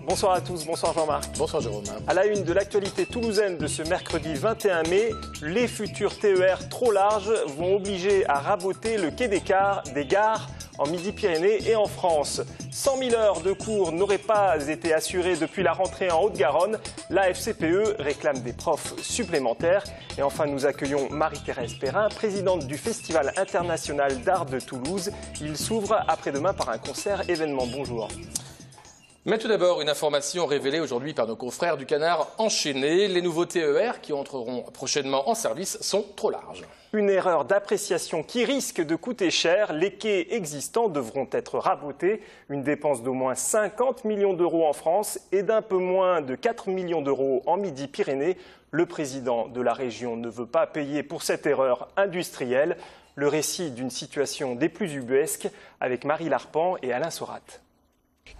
Bonsoir à tous, bonsoir Jean-Marc. Bonsoir Jérôme. À la une de l'actualité toulousaine de ce mercredi 21 mai, les futurs TER trop larges vont obliger à raboter le quai des gares en Midi-Pyrénées et en France. 100 000 heures de cours n'auraient pas été assurées depuis la rentrée en Haute-Garonne. La FCPE réclame des profs supplémentaires. Et enfin, nous accueillons Marie-Thérèse Perrin, présidente du Festival international d'art de Toulouse. Il s'ouvre après-demain par un concert événement. Bonjour. Mais tout d'abord, une information révélée aujourd'hui par nos confrères du Canard enchaîné. Les nouveaux TER qui entreront prochainement en service sont trop larges. Une erreur d'appréciation qui risque de coûter cher. Les quais existants devront être rabotés. Une dépense d'au moins 50 millions d'euros en France et d'un peu moins de 4 millions d'euros en Midi-Pyrénées. Le président de la région ne veut pas payer pour cette erreur industrielle. Le récit d'une situation des plus ubuesques avec Marie Larpan et Alain Sorat.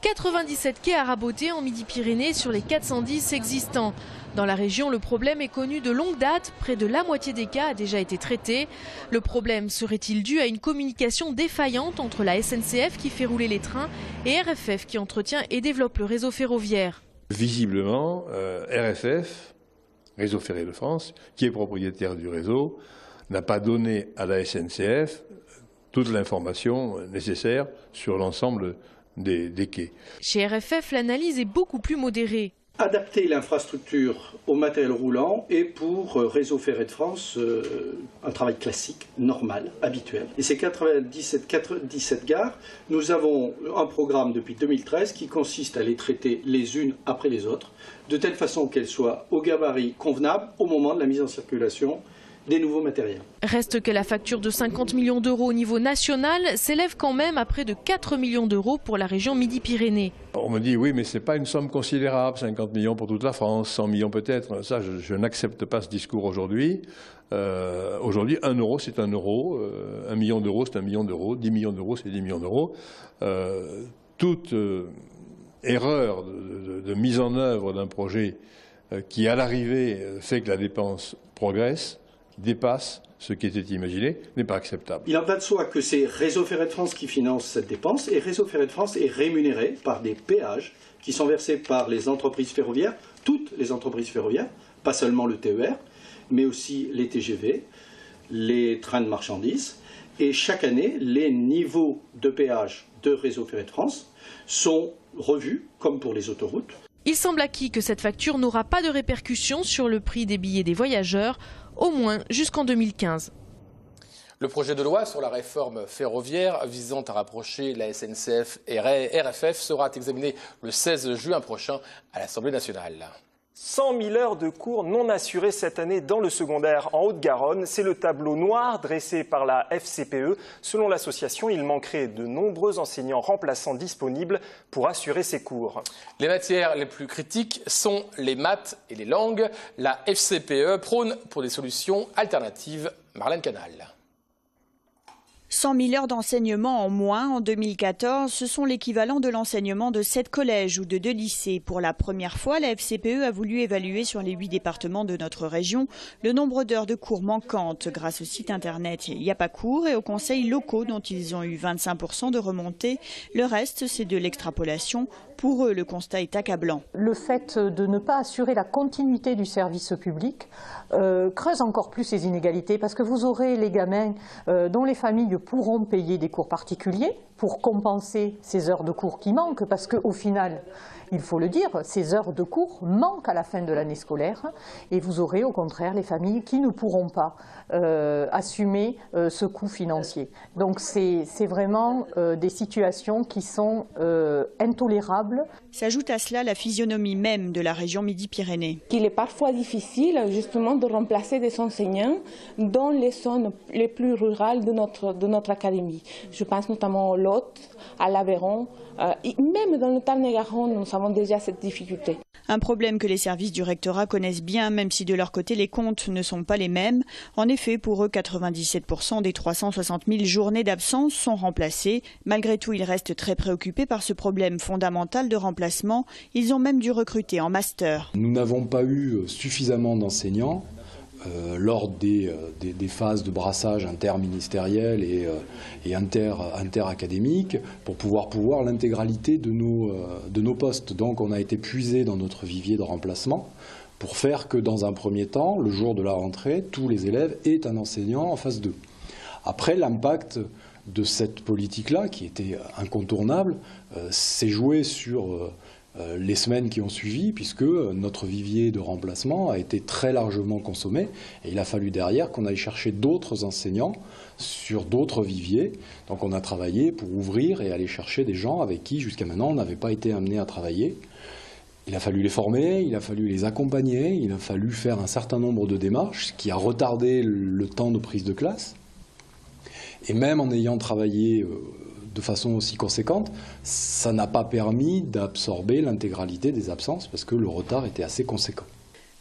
97 quais à raboter en Midi-Pyrénées sur les 410 existants. Dans la région, le problème est connu de longue date. Près de la moitié des cas a déjà été traité. Le problème serait-il dû à une communication défaillante entre la SNCF qui fait rouler les trains et RFF qui entretient et développe le réseau ferroviaire? Visiblement, RFF, Réseau Ferré de France, qui est propriétaire du réseau, n'a pas donné à la SNCF toute l'information nécessaire sur l'ensemble des quais. Chez RFF, l'analyse est beaucoup plus modérée. Adapter l'infrastructure au matériel roulant est pour Réseau Ferré de France un travail classique, normal, habituel. Et ces 97 gares, nous avons un programme depuis 2013 qui consiste à les traiter les unes après les autres, de telle façon qu'elles soient au gabarit convenable au moment de la mise en circulation des nouveaux matériels. Reste que la facture de 50 millions d'euros au niveau national s'élève quand même à près de 4 millions d'euros pour la région Midi-Pyrénées. On me dit oui, mais ce n'est pas une somme considérable, 50 millions pour toute la France, 100 millions peut-être. Ça, je n'accepte pas ce discours aujourd'hui. Aujourd'hui, 1 euro, c'est 1 euro. 1 million d'euros, c'est 1 million d'euros. 10 millions d'euros, c'est 10 millions d'euros. Toute erreur de mise en œuvre d'un projet qui, à l'arrivée, fait que la dépense progresse, dépasse ce qui était imaginé, n'est pas acceptable. Il en va de soi que c'est Réseau Ferré de France qui finance cette dépense et Réseau Ferré de France est rémunéré par des péages qui sont versés par les entreprises ferroviaires, toutes les entreprises ferroviaires, pas seulement le TER, mais aussi les TGV, les trains de marchandises. Et chaque année, les niveaux de péage de Réseau Ferré de France sont revus, comme pour les autoroutes. Il semble acquis que cette facture n'aura pas de répercussions sur le prix des billets des voyageurs, au moins jusqu'en 2015. Le projet de loi sur la réforme ferroviaire visant à rapprocher la SNCF et RFF sera examiné le 16 juin prochain à l'Assemblée nationale. 100 000 heures de cours non assurées cette année dans le secondaire en Haute-Garonne. C'est le tableau noir dressé par la FCPE. Selon l'association, il manquerait de nombreux enseignants remplaçants disponibles pour assurer ces cours. Les matières les plus critiques sont les maths et les langues. La FCPE prône pour des solutions alternatives. Marlène Canal. 100 000 heures d'enseignement en moins en 2014, ce sont l'équivalent de l'enseignement de 7 collèges ou de 2 lycées. Pour la première fois, la FCPE a voulu évaluer sur les 8 départements de notre région le nombre d'heures de cours manquantes grâce au site internet Yapacours et aux conseils locaux dont ils ont eu 25% de remontée. Le reste, c'est de l'extrapolation. Pour eux, le constat est accablant. Le fait de ne pas assurer la continuité du service public creuse encore plus ces inégalités parce que vous aurez les gamins dont les familles pourront payer des cours particuliers pour compenser ces heures de cours qui manquent parce qu'au final, il faut le dire, ces heures de cours manquent à la fin de l'année scolaire et vous aurez au contraire les familles qui ne pourront pas assumer ce coût financier. Donc c'est vraiment des situations qui sont intolérables. S'ajoute à cela la physionomie même de la région Midi-Pyrénées. Il est parfois difficile justement de remplacer des enseignants dans les zones les plus rurales de notre académie. Je pense notamment au Lot, à l'Aveyron, et même dans le Tarn-et-Garonne, nous avons déjà cette difficulté. Un problème que les services du rectorat connaissent bien, même si de leur côté les comptes ne sont pas les mêmes. En effet, pour eux, 97% des 360 000 journées d'absence sont remplacées. Malgré tout, ils restent très préoccupés par ce problème fondamental de remplacement. Ils ont même dû recruter en master. Nous n'avons pas eu suffisamment d'enseignants lors des phases de brassage interministériel et interacadémique pour pouvoir l'intégralité de nos postes. Donc on a été puisé dans notre vivier de remplacement pour faire que dans un premier temps, le jour de la rentrée, tous les élèves aient un enseignant en face d'eux. Après, l'impact de cette politique-là, qui était incontournable, s'est joué sur les semaines qui ont suivi, puisque notre vivier de remplacement a été très largement consommé, et il a fallu derrière qu'on aille chercher d'autres enseignants sur d'autres viviers. Donc on a travaillé pour ouvrir et aller chercher des gens avec qui, jusqu'à maintenant, on n'avait pas été amené à travailler. Il a fallu les former, il a fallu les accompagner, il a fallu faire un certain nombre de démarches, ce qui a retardé le temps de prise de classe. Et même en ayant travaillé de façon aussi conséquente, ça n'a pas permis d'absorber l'intégralité des absences parce que le retard était assez conséquent.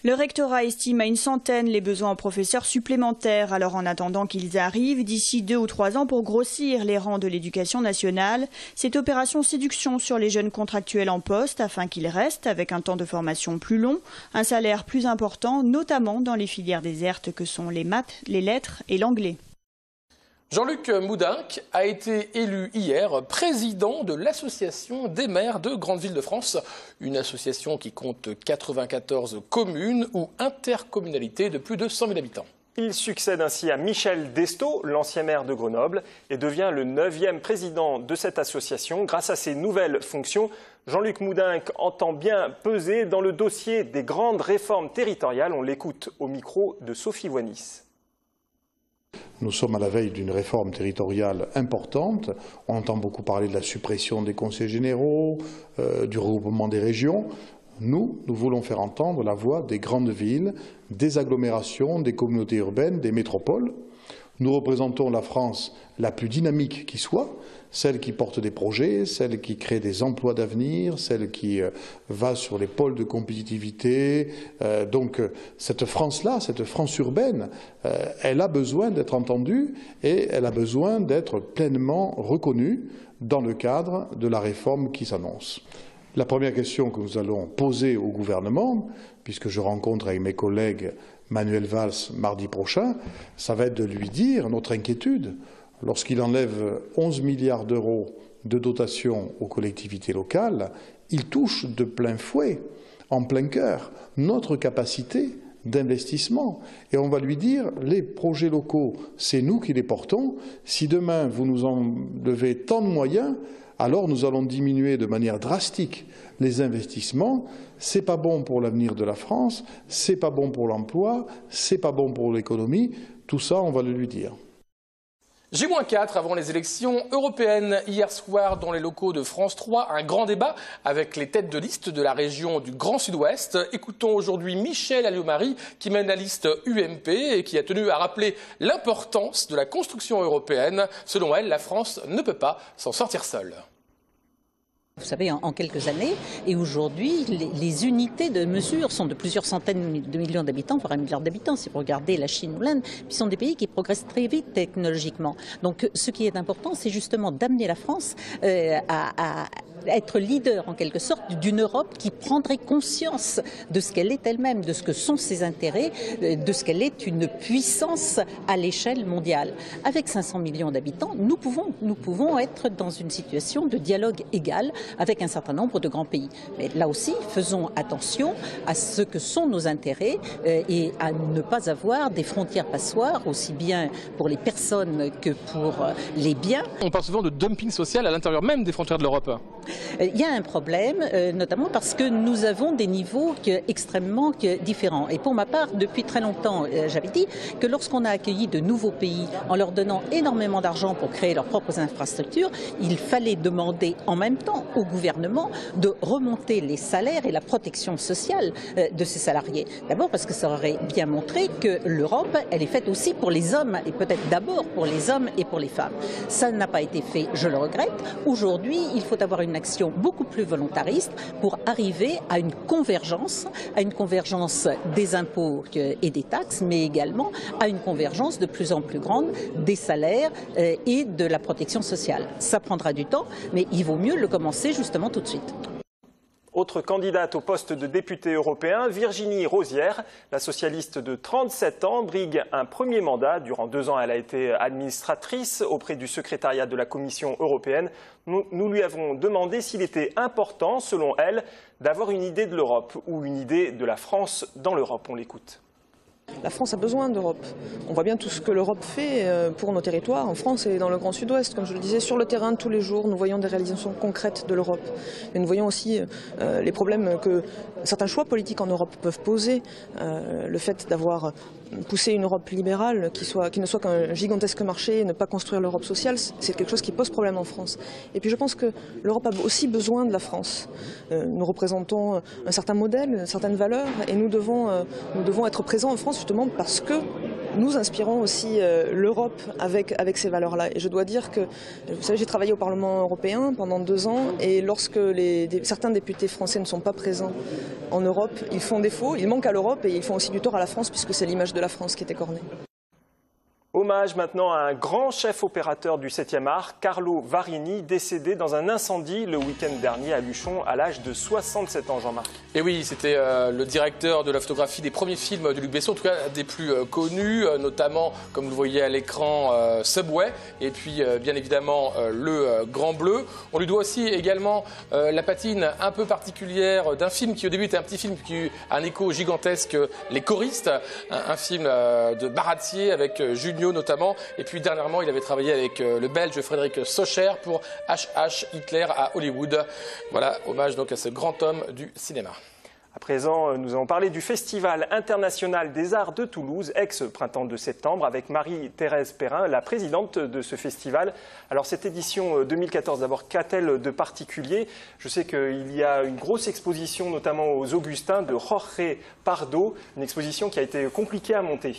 Le rectorat estime à une centaine les besoins en professeurs supplémentaires. Alors en attendant qu'ils arrivent, d'ici 2 ou 3 ans pour grossir les rangs de l'éducation nationale, cette opération séduction sur les jeunes contractuels en poste afin qu'ils restent avec un temps de formation plus long, un salaire plus important, notamment dans les filières désertes que sont les maths, les lettres et l'anglais. Jean-Luc Moudenc a été élu hier président de l'Association des maires de Grandes Villes de France, une association qui compte 94 communes ou intercommunalités de plus de 100 000 habitants. Il succède ainsi à Michel Destaut, l'ancien maire de Grenoble, et devient le 9e président de cette association. Grâce à ses nouvelles fonctions, Jean-Luc Moudenc entend bien peser dans le dossier des grandes réformes territoriales. On l'écoute au micro de Sophie Voinis. Nous sommes à la veille d'une réforme territoriale importante. On entend beaucoup parler de la suppression des conseils généraux, du regroupement des régions. Nous voulons faire entendre la voix des grandes villes, des agglomérations, des communautés urbaines, des métropoles. Nous représentons la France la plus dynamique qui soit, celle qui porte des projets, celle qui crée des emplois d'avenir, celle qui va sur les pôles de compétitivité. Donc cette France-là, cette France urbaine, elle a besoin d'être entendue et elle a besoin d'être pleinement reconnue dans le cadre de la réforme qui s'annonce. La première question que nous allons poser au gouvernement, puisque je rencontre avec mes collègues Manuel Valls mardi prochain, ça va être de lui dire notre inquiétude. Lorsqu'il enlève 11 milliards d'euros de dotation aux collectivités locales, il touche de plein fouet, en plein cœur, notre capacité d'investissement. Et on va lui dire, les projets locaux, c'est nous qui les portons. Si demain vous nous enlevez tant de moyens, alors nous allons diminuer de manière drastique les investissements. C'est pas bon pour l'avenir de la France, c'est pas bon pour l'emploi, c'est pas bon pour l'économie. Tout ça, on va le lui dire. J-4 avant les élections européennes. Hier soir, dans les locaux de France 3, un grand débat avec les têtes de liste de la région du Grand Sud-Ouest. Écoutons aujourd'hui Michèle Alliot-Marie, qui mène la liste UMP et qui a tenu à rappeler l'importance de la construction européenne. Selon elle, la France ne peut pas s'en sortir seule. Vous savez, en quelques années, et aujourd'hui, les unités de mesure sont de plusieurs centaines de millions d'habitants, voire 1 milliard d'habitants, si vous regardez la Chine ou l'Inde, puis sont des pays qui progressent très vite technologiquement. Donc ce qui est important, c'est justement d'amener la France à être leader, en quelque sorte, d'une Europe qui prendrait conscience de ce qu'elle est elle-même, de ce que sont ses intérêts, de ce qu'elle est une puissance à l'échelle mondiale. Avec 500 millions d'habitants, nous pouvons être dans une situation de dialogue égal avec un certain nombre de grands pays. Mais là aussi, faisons attention à ce que sont nos intérêts et à ne pas avoir des frontières passoires, aussi bien pour les personnes que pour les biens. On parle souvent de dumping social à l'intérieur même des frontières de l'Europe. Il y a un problème, notamment parce que nous avons des niveaux extrêmement différents. Et pour ma part, depuis très longtemps, j'avais dit que lorsqu'on a accueilli de nouveaux pays en leur donnant énormément d'argent pour créer leurs propres infrastructures, il fallait demander en même temps au gouvernement de remonter les salaires et la protection sociale de ces salariés. D'abord parce que ça aurait bien montré que l'Europe, elle est faite aussi pour les hommes et peut-être d'abord pour les hommes et pour les femmes. Ça n'a pas été fait, je le regrette. Aujourd'hui, il faut avoir une action beaucoup plus volontariste pour arriver à une convergence des impôts et des taxes, mais également à une convergence de plus en plus grande des salaires et de la protection sociale. Ça prendra du temps, mais il vaut mieux le commencer justement tout de suite. Autre candidate au poste de députée européen, Virginie Rosière, la socialiste de 37 ans, brigue un premier mandat. Durant 2 ans, elle a été administratrice auprès du secrétariat de la Commission européenne. Nous lui avons demandé s'il était important, selon elle, d'avoir une idée de l'Europe ou une idée de la France dans l'Europe. On l'écoute. La France a besoin d'Europe. On voit bien tout ce que l'Europe fait pour nos territoires, en France et dans le Grand Sud-Ouest. Comme je le disais, sur le terrain, tous les jours, nous voyons des réalisations concrètes de l'Europe. Et nous voyons aussi les problèmes que certains choix politiques en Europe peuvent poser. Le fait d'avoir poussé une Europe libérale qui ne soit qu'un gigantesque marché et ne pas construire l'Europe sociale, c'est quelque chose qui pose problème en France. Et puis je pense que l'Europe a aussi besoin de la France. Nous représentons un certain modèle, certaines valeurs, et nous devons être présents en France justement parce que nous inspirons aussi l'Europe avec ces valeurs-là. Et je dois dire que, vous savez, j'ai travaillé au Parlement européen pendant 2 ans, et lorsque certains députés français ne sont pas présents en Europe, ils font défaut, ils manquent à l'Europe et ils font aussi du tort à la France, puisque c'est l'image de la France qui est écornée. Hommage maintenant à un grand chef opérateur du 7e art, Carlo Varini, décédé dans un incendie le week-end dernier à Luchon à l'âge de 67 ans, Jean-Marc. Et oui, c'était le directeur de la photographie des premiers films de Luc Besson, en tout cas des plus connus, notamment, comme vous le voyez à l'écran, Subway, et puis bien évidemment Le Grand Bleu. On lui doit aussi également la patine un peu particulière d'un film qui au début était un petit film qui a eu un écho gigantesque, Les Choristes, un film de Baratier avec Junio notamment, et puis dernièrement il avait travaillé avec le Belge Frédéric Socher pour HH Hitler à Hollywood. Voilà, hommage donc à ce grand homme du cinéma. À présent, nous allons parler du Festival international des arts de Toulouse, ex-printemps de septembre, avec Marie-Thérèse Perrin, la présidente de ce festival. Alors cette édition 2014, d'abord, qu'a-t-elle de particulier? Je sais qu'il y a une grosse exposition, notamment aux Augustins, de Jorge Pardo, une exposition qui a été compliquée à monter.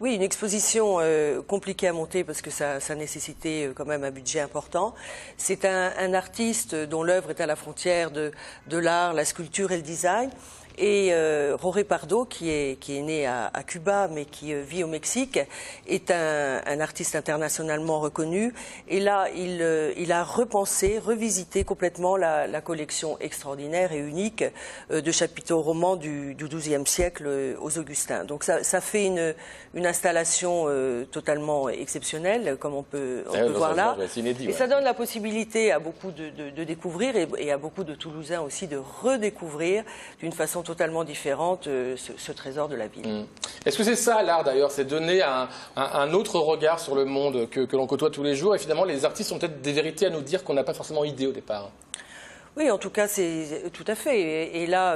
Oui, une exposition compliquée à monter parce que ça nécessitait quand même un budget important. C'est un artiste dont l'œuvre est à la frontière de l'art, la sculpture et le design. Et Jorge Pardo, qui est né à Cuba mais qui vit au Mexique, est un artiste internationalement reconnu. Et là, il a repensé, revisité complètement la collection extraordinaire et unique de chapiteaux romans du XIIe siècle aux Augustins. Donc ça fait une installation totalement exceptionnelle, comme on peut voir là. Inédit, et ça donne la possibilité à beaucoup de découvrir et à beaucoup de Toulousains aussi de redécouvrir d'une façon totalement différente ce trésor de la ville. Est-ce que c'est ça l'art d'ailleurs, c'est donner un autre regard sur le monde que l'on côtoie tous les jours, et finalement les artistes ont peut-être des vérités à nous dire qu'on n'a pas forcément idée au départ? Oui, en tout cas, c'est tout à fait. Et là,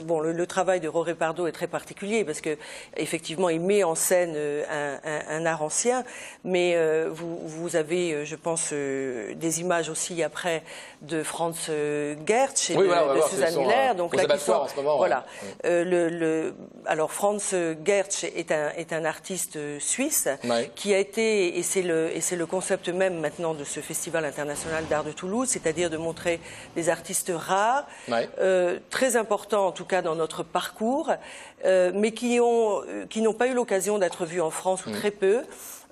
bon, le travail de Jorge Pardo est très particulier parce que effectivement, il met en scène un art ancien. Mais vous avez, je pense, des images aussi après de Franz Geertz et de Suzanne Miller. Donc là, qui sont, en ce moment, voilà. Ouais. Alors Franz Geertz est un artiste suisse qui a été, et c'est le concept même maintenant de ce Festival international d'art de Toulouse, c'est-à-dire de montrer des artistes rares, très importants en tout cas dans notre parcours, mais qui n'ont pas eu l'occasion d'être vus en France ou très peu.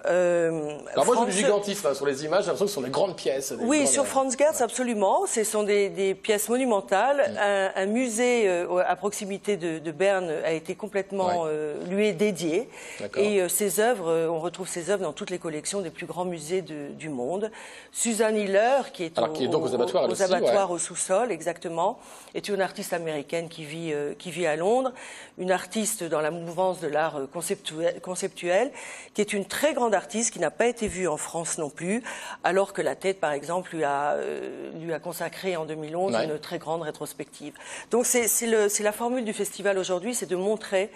Alors moi j'ai du gigantisme sur les images, j'ai l'impression que ce sont des grandes pièces. Oui, sur Franz Geertz, absolument. Ce sont des pièces monumentales. Un musée à proximité de Berne a été complètement lui est dédié. Et ses œuvres, on retrouve ses œuvres dans toutes les collections des plus grands musées du monde. Suzanne Hiller, qui est donc aux abattoirs au sous-sol, exactement, est une artiste américaine qui vit à Londres, une artiste dans la mouvance de l'art conceptuel, qui est une très grande artiste qui n'a pas été vue en France non plus, alors que la Tête, par exemple, lui a consacré en 2011 une très grande rétrospective. Donc c'est la formule du festival aujourd'hui, c'est de montrer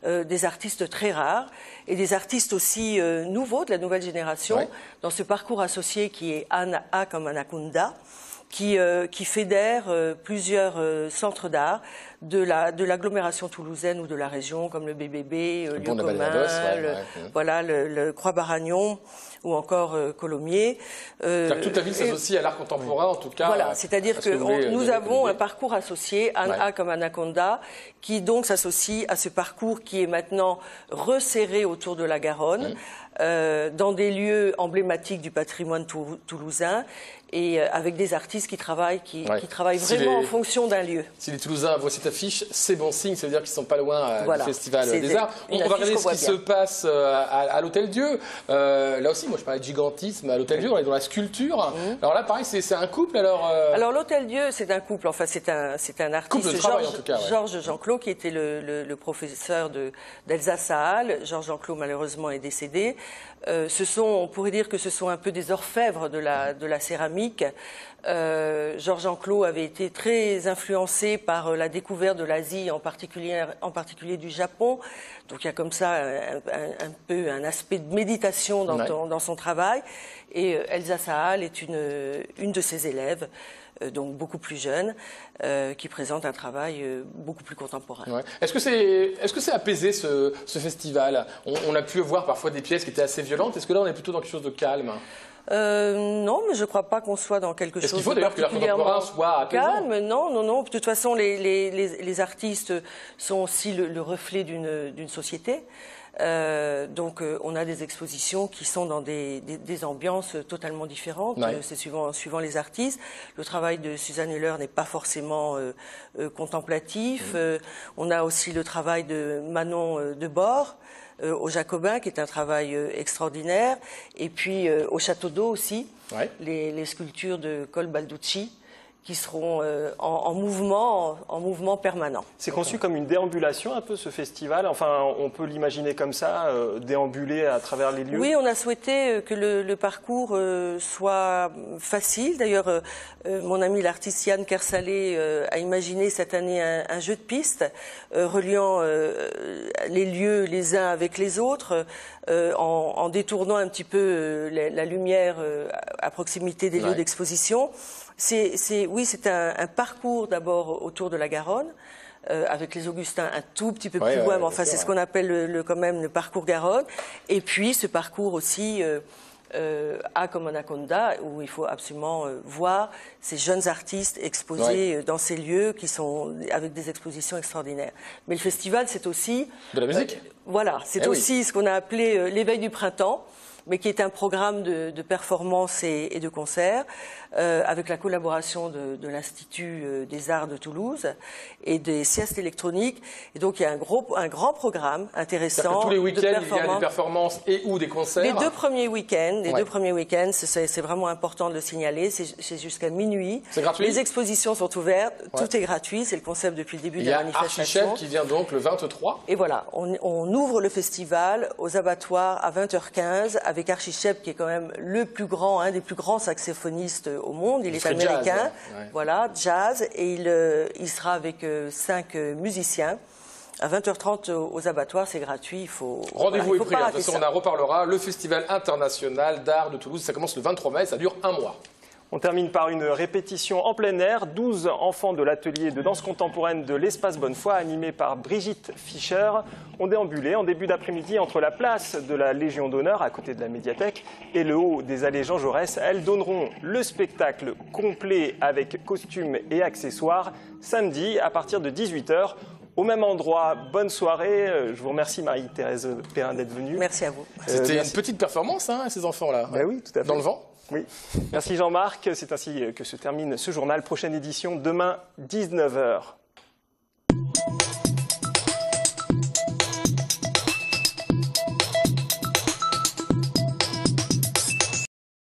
des artistes très rares et des artistes aussi nouveaux, de la nouvelle génération, dans ce parcours associé qui est Anna A comme Anaconda, qui fédère plusieurs centres d'art de l'agglomération toulousaine ou de la région, comme le BBB, Lieu commun, voilà, le Croix-Baragnon ou encore Colomiers. Toute la ville s'associe à l'art contemporain, en tout cas. Voilà, c'est-à-dire que nous avons un parcours associé, A comme Anaconda, qui donc s'associe à ce parcours qui est maintenant resserré autour de la Garonne, dans des lieux emblématiques du patrimoine toulousain et avec des artistes qui travaillent vraiment en fonction d'un lieu. Si les Toulousains voient cette affiche, c'est bon signe, ça veut dire qu'ils ne sont pas loin du Festival des Arts. On va regarder ce qui se passe à l'Hôtel Dieu. Là aussi, moi je parlais de gigantisme à l'Hôtel Dieu, on est dans la sculpture. Alors là, pareil, c'est un couple alors Alors l'Hôtel Dieu, c'est un couple, enfin c'est un artiste, couple de travail, en tout cas, Georges Jean-Claude, qui était le professeur d'Elsa Sahal. Georges Jean-Claude, malheureusement, est décédé. On pourrait dire que ce sont un peu des orfèvres de la céramique. Georges Jean-Claude avait été très influencé par la découverte de l'Asie, en particulier du Japon. Donc il y a comme ça un peu un aspect de méditation dans son travail. Et Elsa Sahal est une de ses élèves, donc beaucoup plus jeune, qui présente un travail beaucoup plus contemporain. Ouais. Est-ce que c'est apaisé ce festival? On a pu voir parfois des pièces qui étaient assez violentes. Est-ce que là on est plutôt dans quelque chose de calme? Non, mais je ne crois pas qu'on soit dans quelque chose de particulièrement calme. Non. De toute façon, les artistes sont aussi le reflet d'une société. Donc on a des expositions qui sont dans des ambiances totalement différentes. C'est suivant les artistes. Le travail de Suzanne Heller n'est pas forcément contemplatif. On a aussi le travail de Manon Debord au Jacobin, qui est un travail extraordinaire. Et puis au Château d'Eau aussi, les sculptures de Col Balducci, qui seront en mouvement permanent. C'est conçu comme une déambulation un peu ce festival, enfin on peut l'imaginer comme ça, déambuler à travers les lieux? Oui, on a souhaité que le parcours soit facile. D'ailleurs, mon ami l'artiste Yann Kersalé a imaginé cette année un jeu de piste reliant les lieux les uns avec les autres, en détournant un petit peu la lumière à proximité des lieux d'exposition. C'est un parcours d'abord autour de la Garonne, avec les Augustins un tout petit peu plus loin, mais enfin c'est ce qu'on appelle quand même le parcours Garonne. Et puis ce parcours aussi à comme Anaconda, où il faut absolument voir ces jeunes artistes exposés dans ces lieux qui sont avec des expositions extraordinaires. Mais le festival, c'est aussi de la musique. Voilà, c'est aussi ce qu'on a appelé l'éveil du printemps, mais qui est un programme de performances et de concerts, avec la collaboration de l'Institut des Arts de Toulouse et des siestes électroniques. Et donc il y a un grand programme intéressant. Tous les week-ends, il y a des performances et ou des concerts. Les deux premiers week-ends, c'est vraiment important de le signaler, c'est jusqu'à minuit. C'est gratuit. Les expositions sont ouvertes, tout est gratuit, c'est le concept depuis le début de la manifestation. Il y a Archichep qui vient donc le 23. Et voilà, on ouvre le festival aux abattoirs à 20h15 avec Archichep, qui est quand même le plus grand, un des plus grands saxophonistes au monde. Il est américain, voilà, jazz, et il sera avec 5 musiciens. À 20h30 aux abattoirs, c'est gratuit. Il faut rendez-vous est pris. De toute façon, on en reparlera. Le Festival international d'art de Toulouse, ça commence le 23 mai, ça dure un mois. On termine par une répétition en plein air. 12 enfants de l'atelier de danse contemporaine de l'Espace Bonnefoy, animé par Brigitte Fischer, ont déambulé en début d'après-midi entre la place de la Légion d'honneur, à côté de la médiathèque, et le haut des allées Jean Jaurès. Elles donneront le spectacle complet avec costumes et accessoires samedi à partir de 18h. Au même endroit, bonne soirée. Je vous remercie Marie-Thérèse Perrin d'être venue. Merci à vous. C'était une petite performance, ces enfants-là. Oui, tout à fait. Dans le vent. Oui. Merci Jean-Marc. C'est ainsi que se termine ce journal. Prochaine édition demain, 19h.